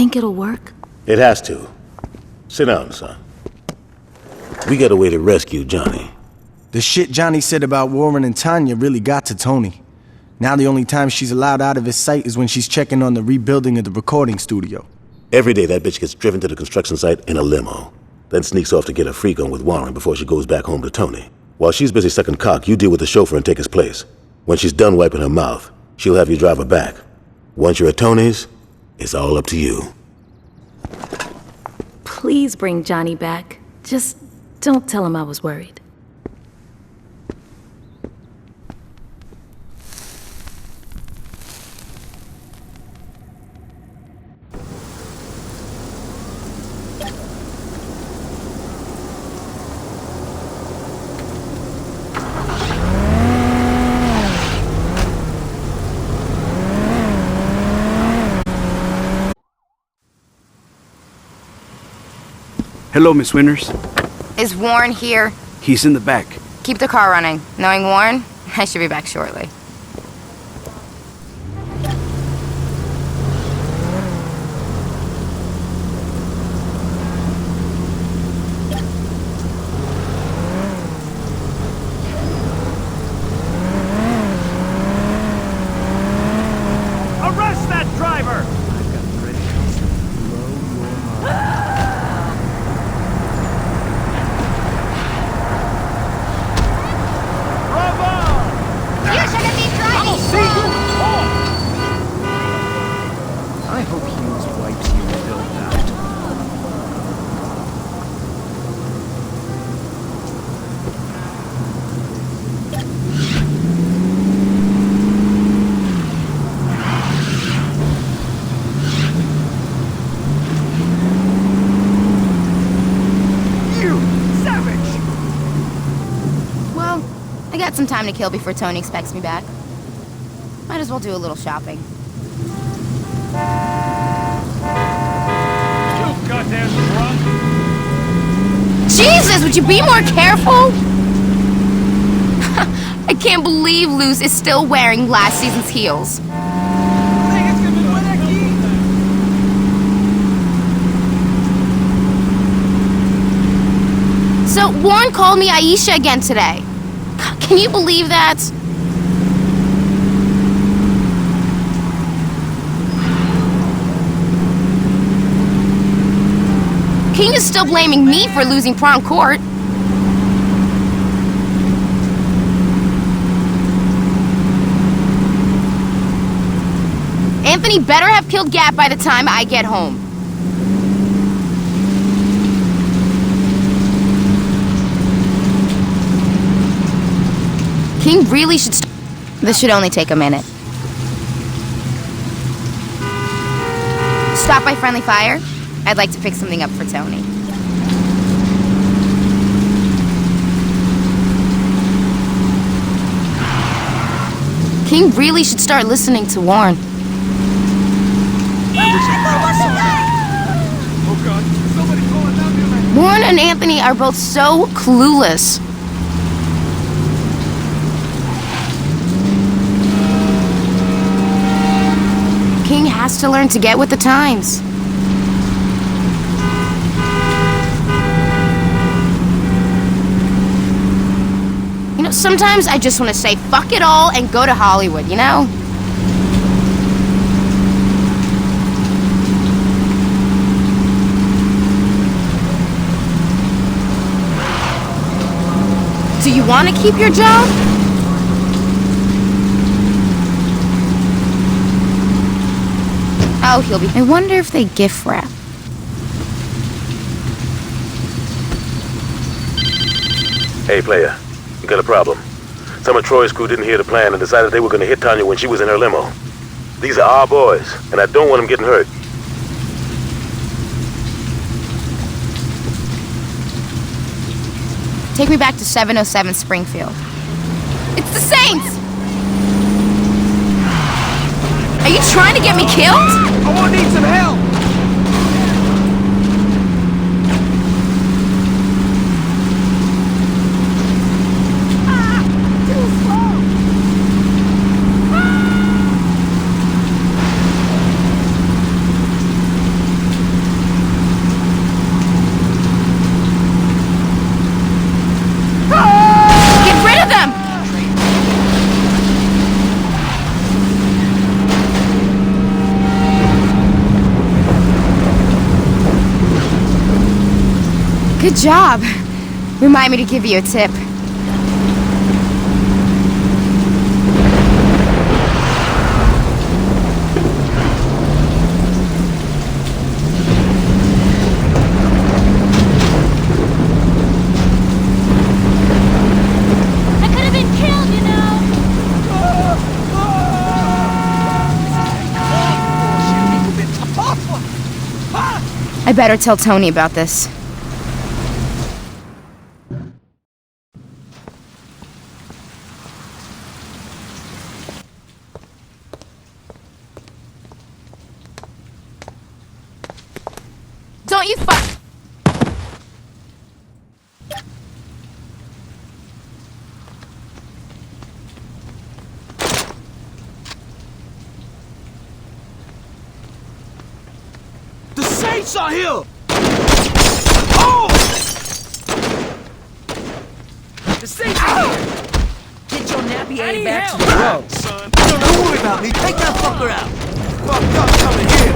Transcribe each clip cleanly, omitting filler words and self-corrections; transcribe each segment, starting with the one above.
think it'll work? It has to. Sit down, son. We got a way to rescue Johnny. The shit Johnny said about Warren and Tanya really got to Tony. Now the only time she's allowed out of his sight is when she's checking on the rebuilding of the recording studio. Every day that bitch gets driven to the construction site in a limo, then sneaks off to get a freak on with Warren before she goes back home to Tony. While she's busy sucking cock, you deal with the chauffeur and take his place. When she's done wiping her mouth, she'll have you drive her back. Once you're at Tony's, it's all up to you. Please bring Johnny back. Just don't tell him I was worried. Hello, Miss Winters. Is Warren here? He's in the back. Keep the car running. Knowing Warren, I should be back shortly. Arrest that driver! I hope Hughes wipes you filth out. You savage! Well, I got some time to kill before Tony expects me back. Might as well do a little shopping. You goddamn drunk! Jesus, would you be more careful? I can't believe Luz is still wearing last season's heels. So, Warren called me Aisha again today. Can you believe that? King is still blaming me for losing prom court. Anthony better have killed Gap by the time I get home. King really should This should only take a minute. Stop by Friendly Fire. I'd like to pick something up for Tony. King really should start listening to Warren. Oh God, somebody calling down the line. Warren and Anthony are both so clueless. King has to learn to get with the times. You know, sometimes I just want to say fuck it all and go to Hollywood, you know? Do you want to keep your job? Oh, he'll be... I wonder if they gift wrap. Hey, player. We got a problem. Some of Troy's crew didn't hear the plan and decided they were going to hit Tanya when she was in her limo. These are our boys, and I don't want them getting hurt. Take me back to 707 Springfield. It's the Saints! Are you trying to get me killed? I want to need some help! Good job. Remind me to give you a tip. I could have been killed, you know. I better tell Tony about this. Don't you fuck! The Saints are here! Oh! The Saints are here! Get your nappy ass back to the road, son. Don't worry about me. Take that fucker out. Fucked up coming here.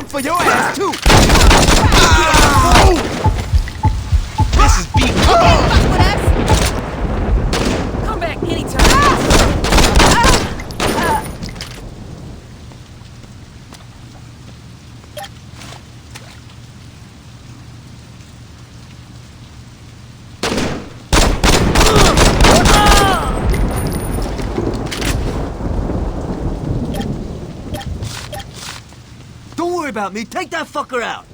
For your ass too. This is beat. Come back anytime. Don't worry about me. Take that fucker out.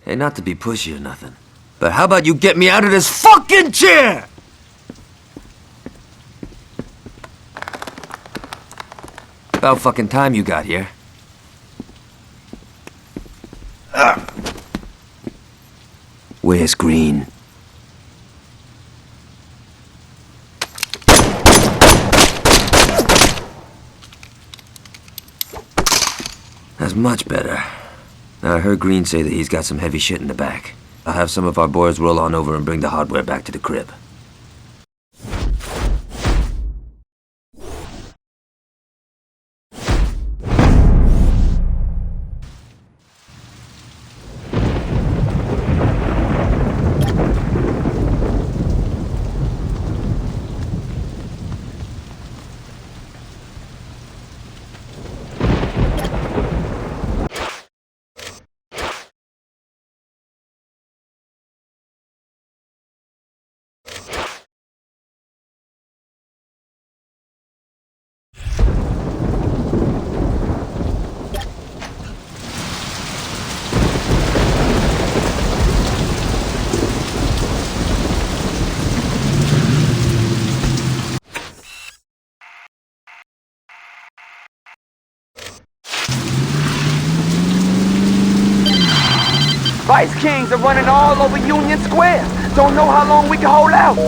Hey, not to be pushy or nothing, but how about you get me out of this fucking chair? About fucking time you got here. Where's Green? That's much better. Now, I heard Green say that he's got some heavy shit in the back. I'll have some of our boys roll on over and bring the hardware back to the crib. Vice Kings are running all over Union Square. Don't know how long we can hold out.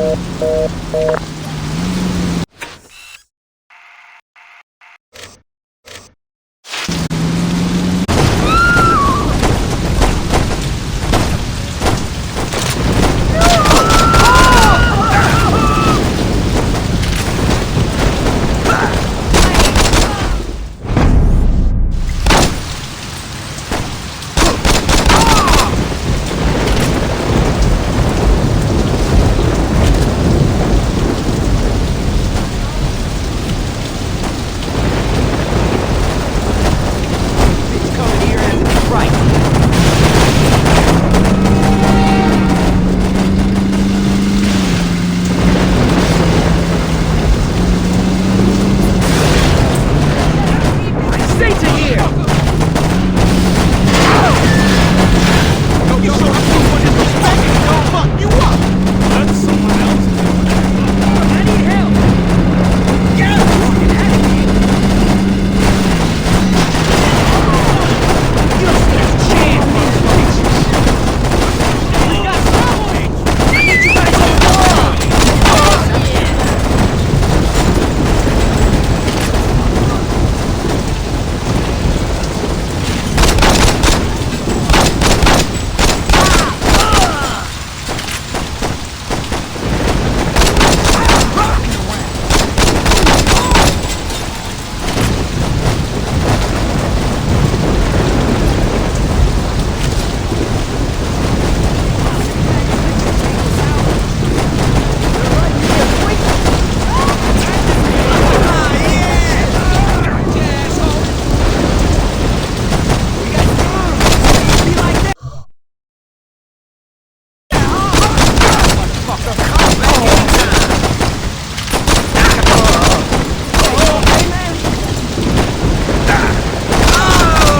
motherfucker! Come back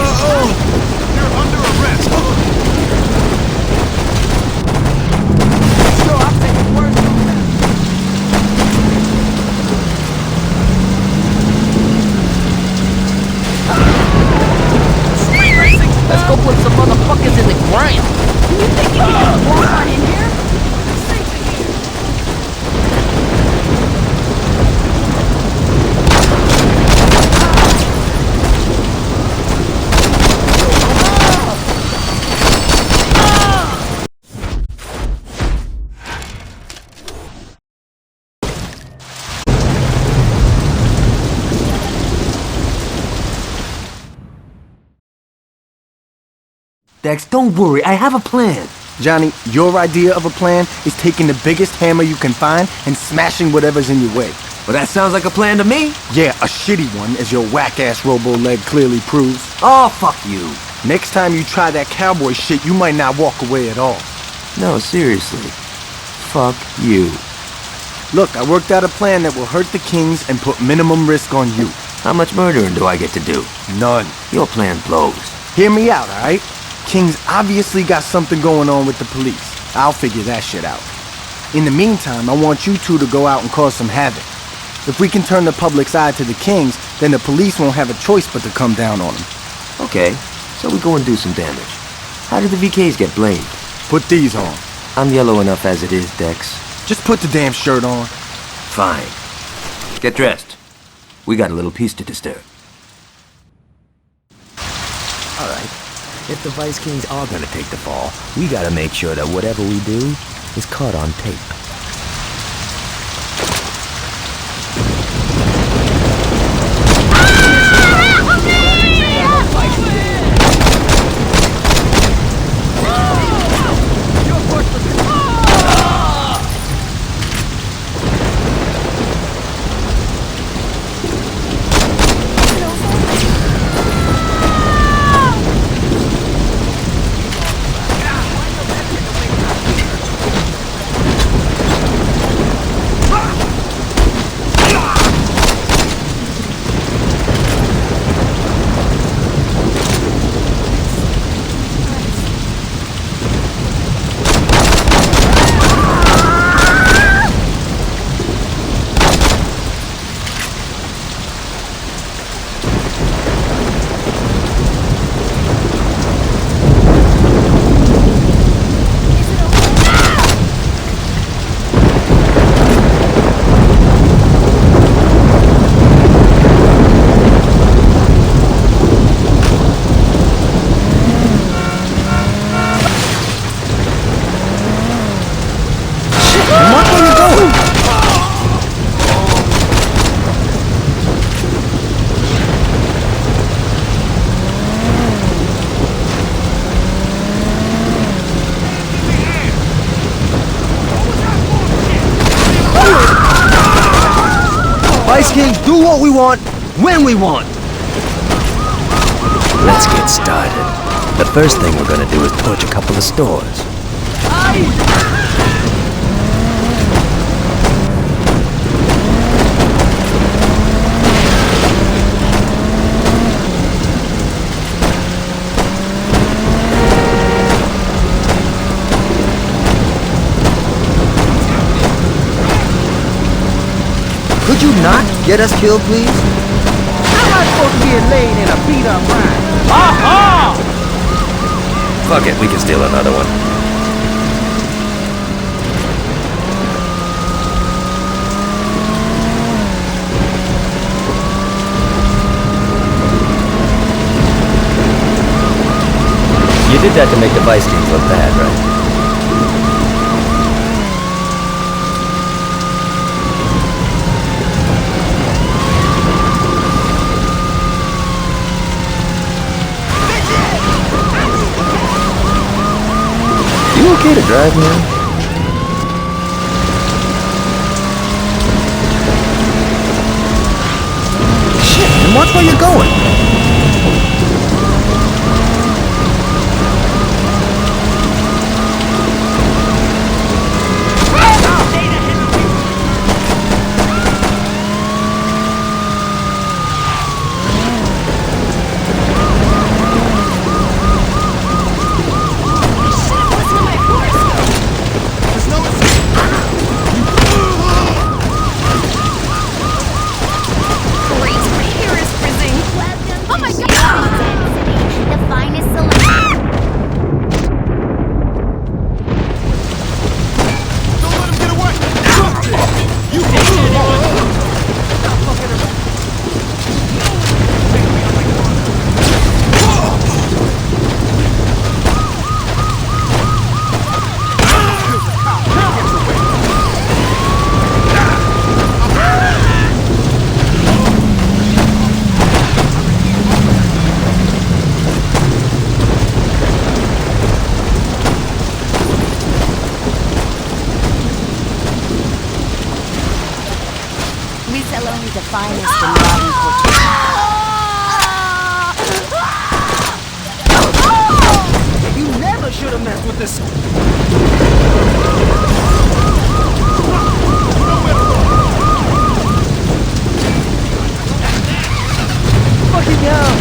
anytime! You're under arrest. Sure, I'll take it worse on that. Street racing! Let's go put some motherfuckers in the ground! You think you can just walk on in here? Dex, don't worry. I have a plan. Johnny, your idea of a plan is taking the biggest hammer you can find and smashing whatever's in your way. Well, that sounds like a plan to me. Yeah, a shitty one, as your whack-ass robo-leg clearly proves. Oh, fuck you. Next time you try that cowboy shit, you might not walk away at all. No, seriously. Fuck you. Look, I worked out a plan that will hurt the Kings and put minimum risk on you. How much murdering do I get to do? None. Your plan blows. Hear me out, alright? King's obviously got something going on with the police. I'll figure that shit out. In the meantime, I want you two to go out and cause some havoc. If we can turn the public's eye to the Kings, then the police won't have a choice but to come down on them. Okay, so we go and do some damage. How do the VKs get blamed? Put these on. I'm yellow enough as it is, Dex. Just put the damn shirt on. Fine. Get dressed. We got a little piece to disturb. Alright. If the Vice Kings are gonna take the fall, we gotta make sure that whatever we do is caught on tape. Vice Kings do what we want, when we want. Let's get started. The first thing we're gonna do is torch a couple of stores. Could you not get us killed, please? How am I supposed to be laid in a beat-up ride? Aha! Fuck it, we can steal another one. You did that to make the Vice Kings look bad, right? You okay to drive, man? Shit, and watch where you're going. only the finest in modern culture. You never should have messed with this. Fucking hell!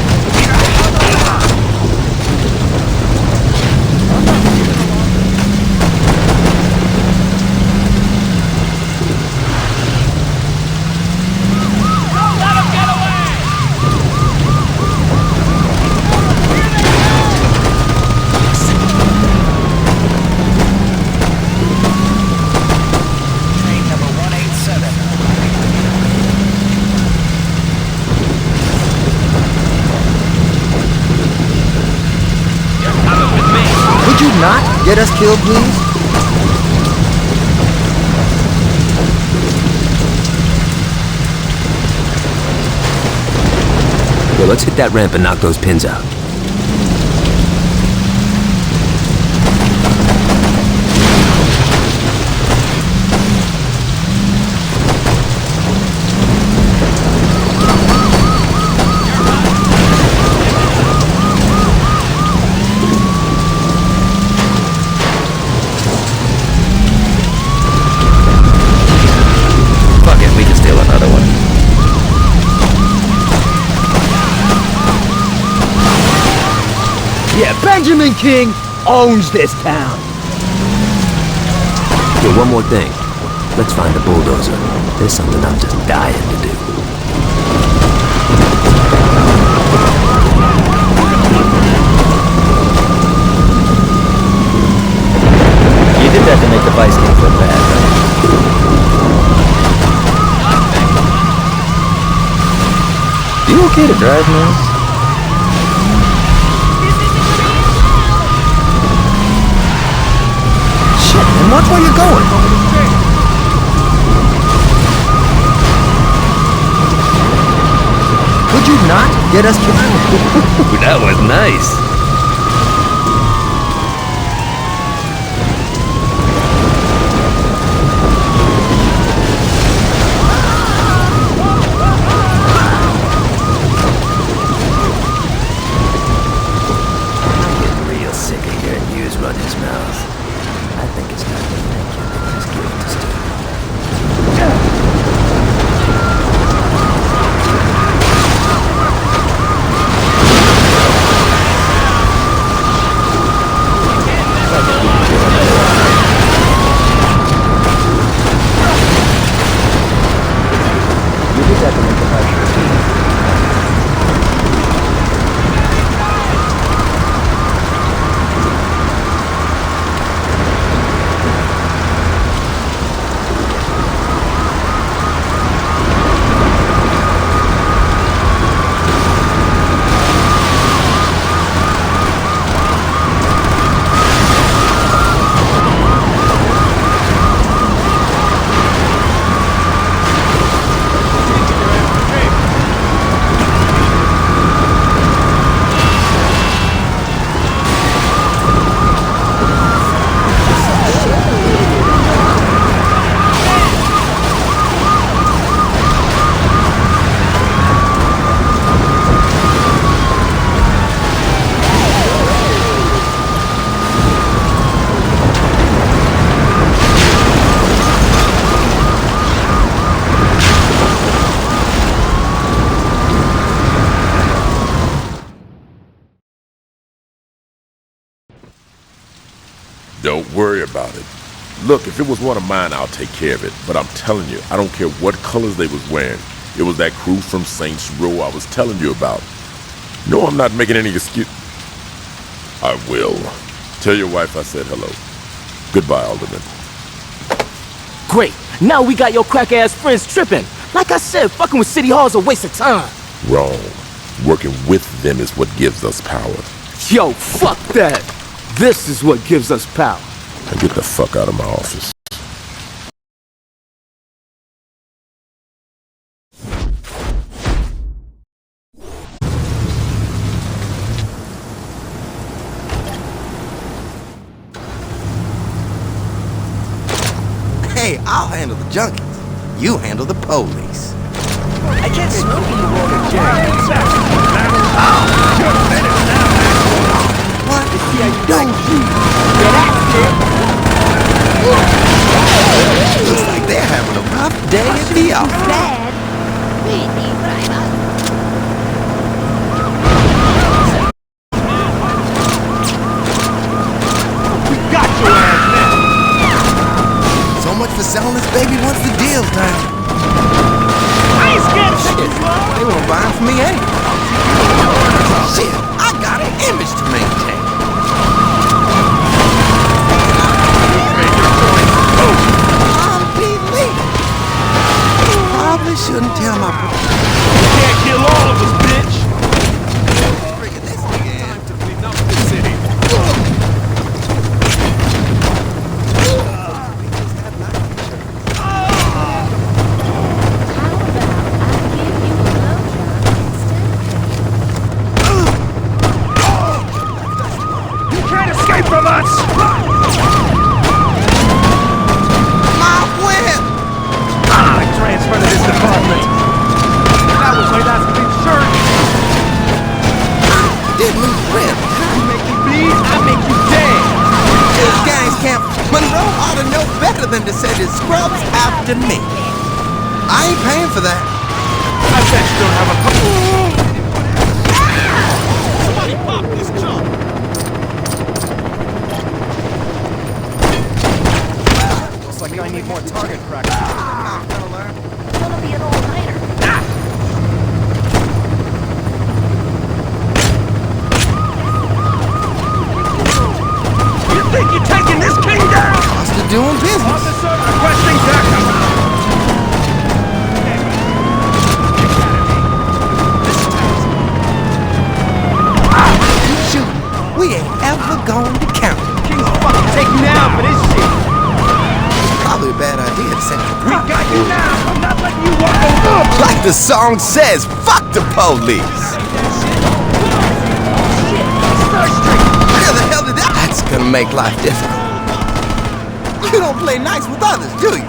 Would you not get us killed, please? Yo, let's hit that ramp and knock those pins out. Fuck it, we can steal another one. Yeah, Benjamin King owns this town. Yo, one more thing. Let's find the bulldozer. There's something I'm just dying to do. You did that to make the Vice King feel bad, right? You okay to drive, man? Shit, man, watch where you're going. Would you not get us killed? That was nice. I'm getting real sick of hearing Hughes run his mouth. I think it's time to thank him for his gift to Steve. You did that to make the Vice King. Don't worry about it. Look, if it was one of mine, I'll take care of it. But I'm telling you, I don't care what colors they was wearing. It was that crew from Saints Row I was telling you about. No, I'm not making any excuse. I will. Tell your wife I said hello. Goodbye, Alderman. Great. Now we got your crack-ass friends tripping. Like I said, fucking with City Hall is a waste of time. Wrong. Working with them is what gives us power. Yo, fuck that. This is what gives us power. Now get the fuck out of my office. Hey, I'll handle the junkies. You handle the police. I can't smoke in the water, Jerry. What is he doing? Looks like they're having a rough day at the office. Bad. We got your ass now. So much for selling this baby once the deal's done. I ain't scared of Shit, they won't buy them for me anyway. Shit, I got an image to maintain. Unbelievable. Probably shouldn't tell my brother. You can't kill all of us, bitch. Bringing this nigga in. Time to clean up the city. You can't escape from us! My whip! I transferred to this department. That was my last big shirt. Didn't lose a rib. You make me bleed, I make you dead. This gang's camp. Monroe ought to know better than to send his scrubs after me. I ain't paying for that. I bet you don't have a Somebody pop this junk. Looks like I need more target practice. Gonna be an all-nighter. You think you're taking this king down? Cost of doing business. Officer requesting backup. Shoot, we ain't ever going to count. King's fucking take you down for this shit. Probably a bad idea to send you. We got you now. I'm not letting you walk over. Like the song says, fuck the police. Where the hell did that? That's gonna make life difficult. You don't play nice with others, do you?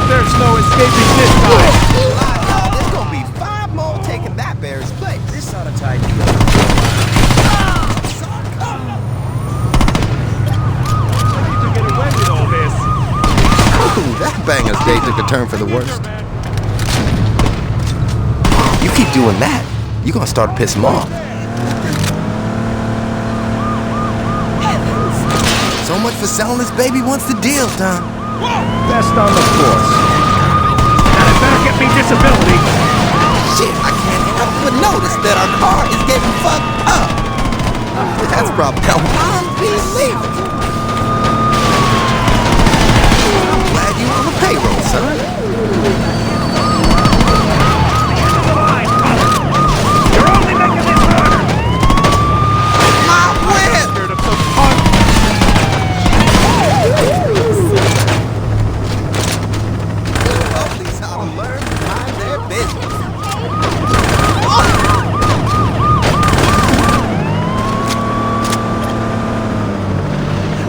There's no escaping this time. There's gonna be 5 more taking that bear's place. This ought to tie you up. You took it away with all this. Ooh, that banger's day took a turn for the worst. You keep doing that, you're gonna start to piss him off. So much for selling this baby once the deal's done. Best on the force. Now it better get me disability. Shit, I can't help but notice that our car is getting fucked up. That's probably unbelievable. I'm glad you on the payroll, son. You're only making this harder. My whip! Scared of some punk. Police ought to learn to mind their business.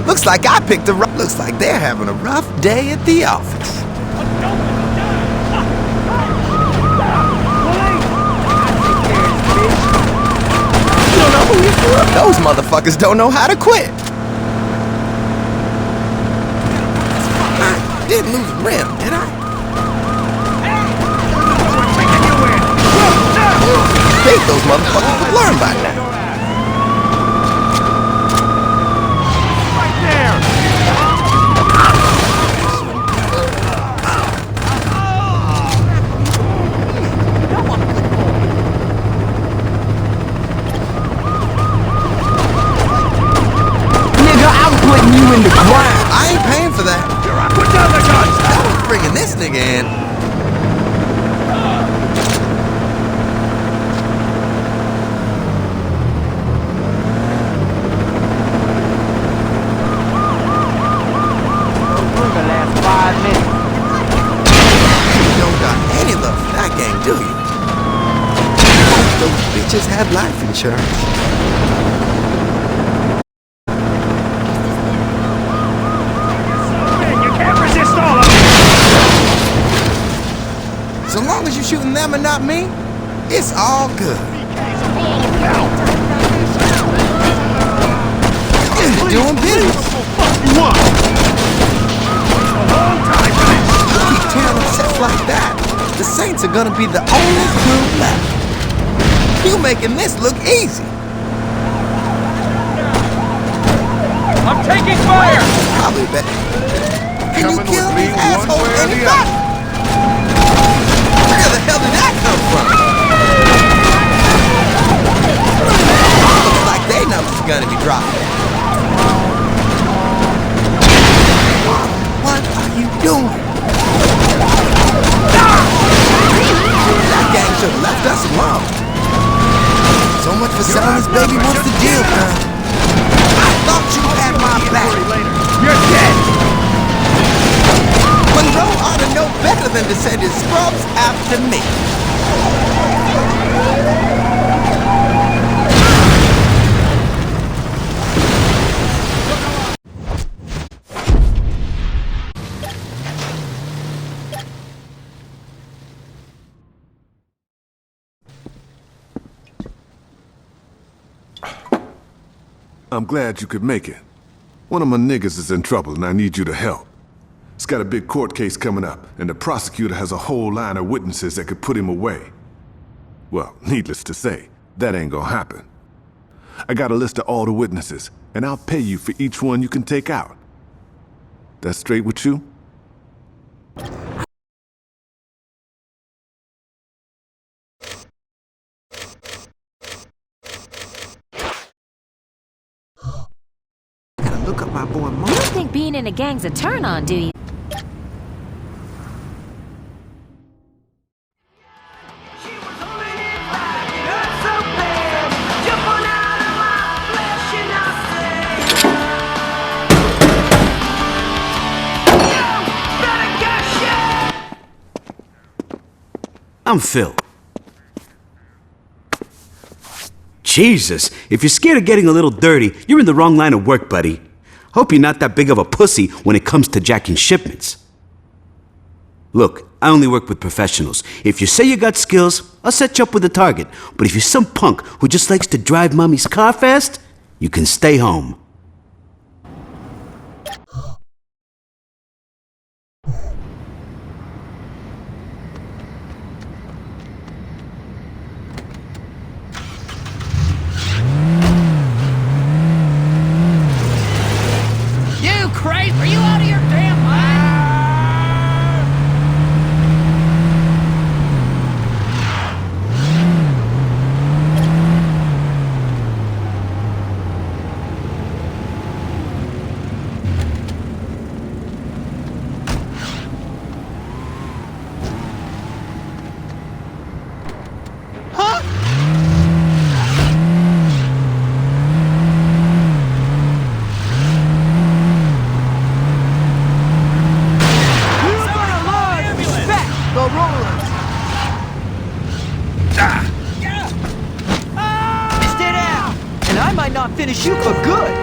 Looks like I picked the right. Looks like they're having a rough day at the office. You don't know who you screw up. Those motherfuckers don't know how to quit. I didn't lose a rim, did I? Think those motherfuckers would learn by now. Right there. Nigga, I'm putting you in the ground. I ain't paying for that. Put down the guns. I was bringing this nigga in. The last 5 minutes. You don't got any love for that gang, do you? Those bitches have life insurance. Man, you can't shooting them and not me, it's all good. Doing business. Keep tearing up sets like that, the Saints are gonna be the only crew left. You making this look easy. I'm taking fire! Probably better. Can you kill these assholes anybody? Where the hell did that come from? Looks like they numbers are gonna be dropping. What are you doing? That gang should have left us alone. So much for selling this baby once the deal done. I thought you had my back. You're dead! Monroe ought to know better than to send his scrubs after me. I'm glad you could make it. One of my niggas is in trouble and I need you to help. He's got a big court case coming up, and the prosecutor has a whole line of witnesses that could put him away. Well, needless to say, that ain't gonna happen. I got a list of all the witnesses, and I'll pay you for each one you can take out. That's straight with you? Gotta look up my boy Mark. You don't think being in a gang's a turn on, do you? I'm Phil. Jesus, if you're scared of getting a little dirty, you're in the wrong line of work, buddy. Hope you're not that big of a pussy when it comes to jacking shipments. Look, I only work with professionals. If you say you got skills, I'll set you up with a target. But if you're some punk who just likes to drive mommy's car fast, you can stay home. Are you out of your damn mind? Finish you for good.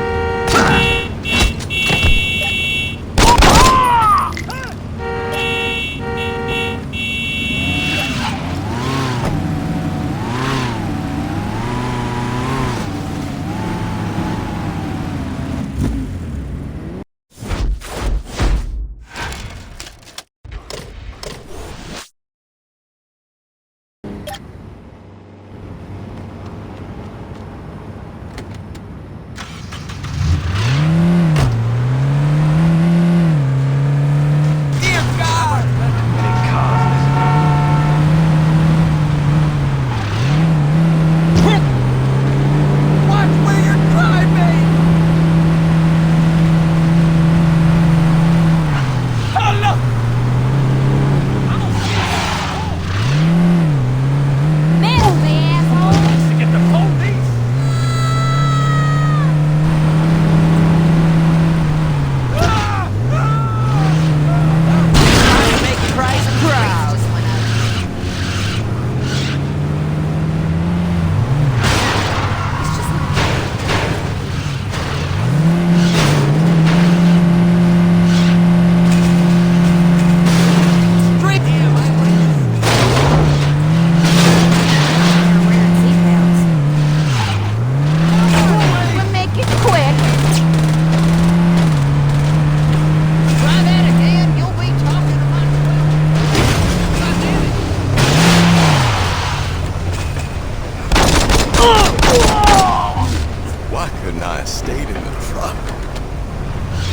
Couldn't I have stayed in the truck?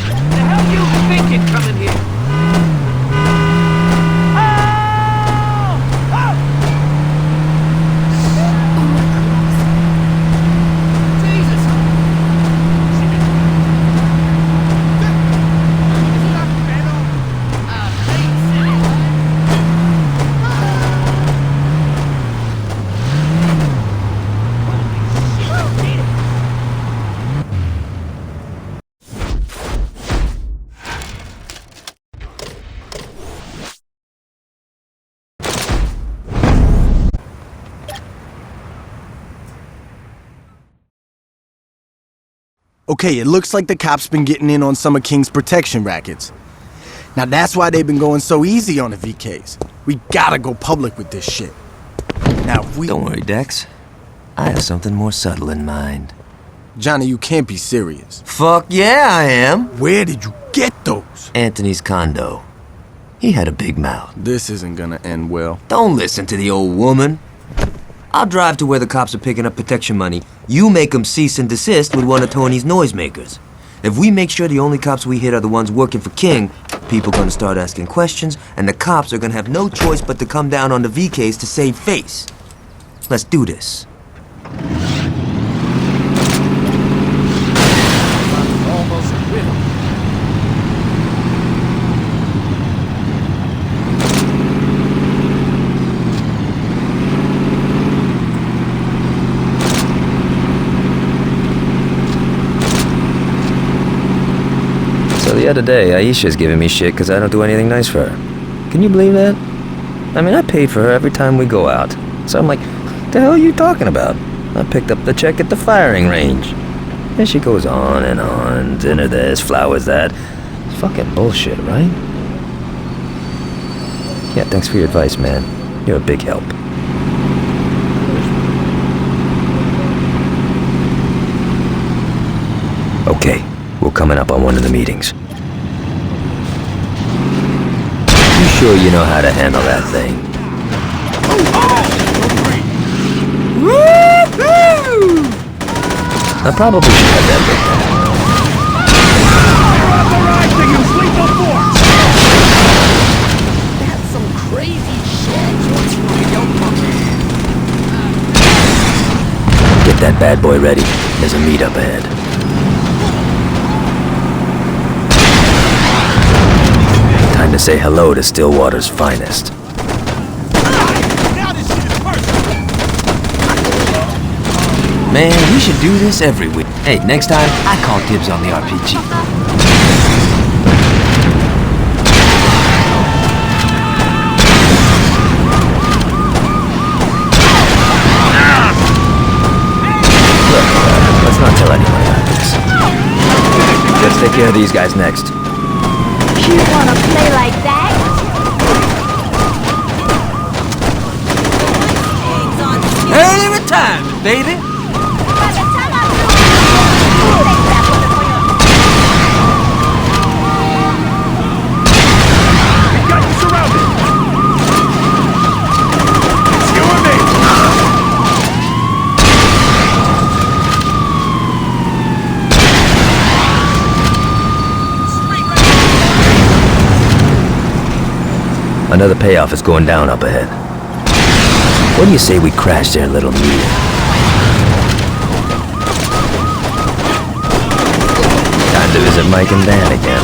The hell you thinking coming here? Okay, it looks like the cops been getting in on some of King's protection rackets. Now that's why they've been going so easy on the VKs. We gotta go public with this shit. Now if we... Don't worry, Dex. I have something more subtle in mind. Johnny, you can't be serious. Fuck yeah, I am. Where did you get those? Anthony's condo. He had a big mouth. This isn't gonna end well. Don't listen to the old woman. I'll drive to where the cops are picking up protection money. You make them cease and desist with one of Tony's noisemakers. If we make sure the only cops we hit are the ones working for King, people gonna start asking questions, and the cops are gonna have no choice but to come down on the VKs to save face. Let's do this. Almost quit. So the other day, Aisha's giving me shit because I don't do anything nice for her. Can you believe that? I mean, I paid for her every time we go out. So I'm like, what the hell are you talking about? I picked up the check at the firing range. And she goes on and on, dinner this, flowers that. It's fucking bullshit, right? Yeah, thanks for your advice, man. You're a big help. Okay, we're coming up on one of the meetings. You sure you know how to handle that thing? I probably should have that looked at. That's some crazy shit. Get that bad boy ready. There's a meet up ahead. Time to say hello to Stillwater's finest. Man, we should do this every week. Hey, next time, I call dibs on the RPG. Look, let's not tell anyone about this. Let's take care of these guys next. You wanna play like that? Early retirement, baby. Another payoff is going down up ahead. What do you say we crash their little meeting? Time to visit Mike and Dan again.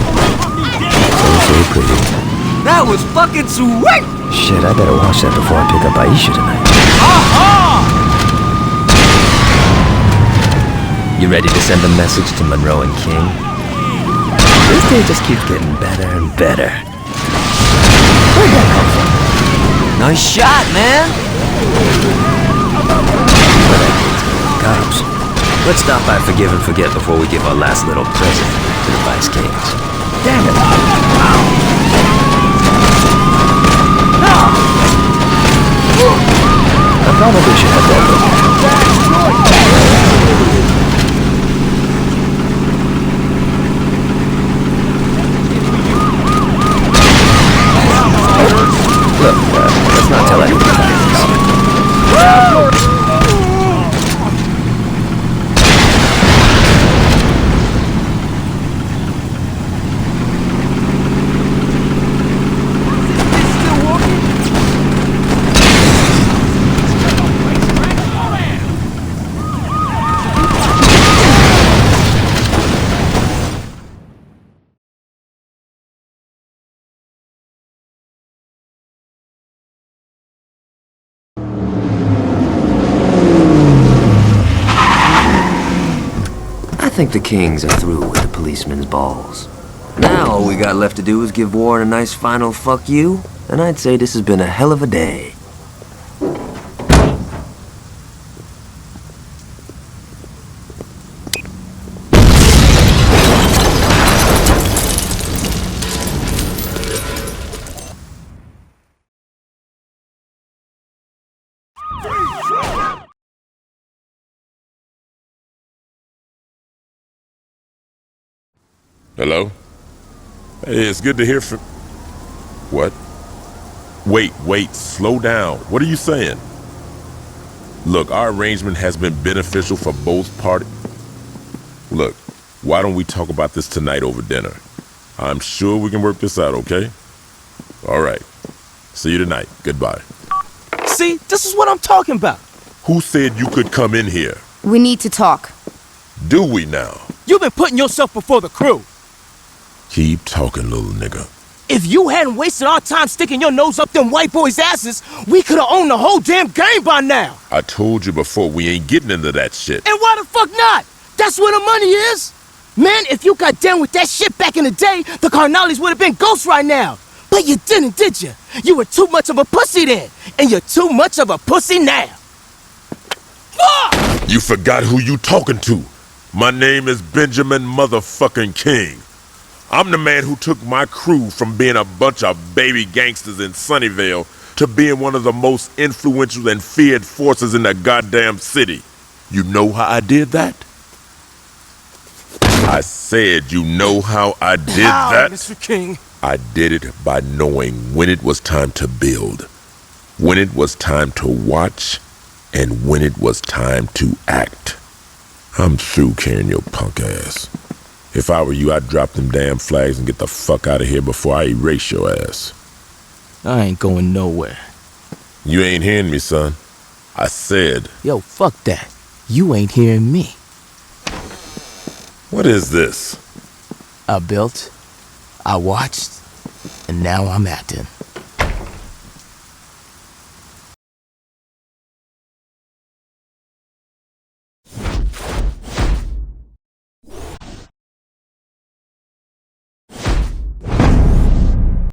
So pretty. That was fucking sweet! Shit, I better watch that before I pick up Aisha tonight. You ready to send a message to Monroe and King? This day just keeps getting better and better. Where'd that come from? Nice shot, man! Cops. Let's stop by Forgive and Forget before we give our last little present to the Vice Kings. Damn it! I probably should have that look. Look, let's not tell anyone about this. think the Kings are through with the policeman's balls. Now all we got left to do is give Warren a nice final fuck you, and I'd say this has been a hell of a day. Hello? Hey, it's good to hear from... What? Wait, slow down. What are you saying? Look, our arrangement has been beneficial for both parties. Look, why don't we talk about this tonight over dinner? I'm sure we can work this out, okay? All right. See you tonight. Goodbye. See, this is what I'm talking about. Who said you could come in here? We need to talk. Do we now? You've been putting yourself before the crew. Keep talking, little nigga. If you hadn't wasted our time sticking your nose up them white boys' asses, we could have owned the whole damn game by now. I told you before, we ain't getting into that shit. And why the fuck not? That's where the money is. Man, if you got down with that shit back in the day, the Carnales would have been ghosts right now. But you didn't, did you? You were too much of a pussy then, and you're too much of a pussy now. Fuck! You forgot who you talking to. My name is Benjamin motherfucking King. I'm the man who took my crew from being a bunch of baby gangsters in Sunnyvale to being one of the most influential and feared forces in the goddamn city. You know how I did that? I said, you know how I did that? Mr. King? I did it by knowing when it was time to build, when it was time to watch, and when it was time to act. I'm through carrying your punk ass. If I were you, I'd drop them damn flags and get the fuck out of here before I erase your ass. I ain't going nowhere. You ain't hearing me, son. I said... Yo, fuck that. You ain't hearing me. What is this? I built, I watched, and now I'm acting.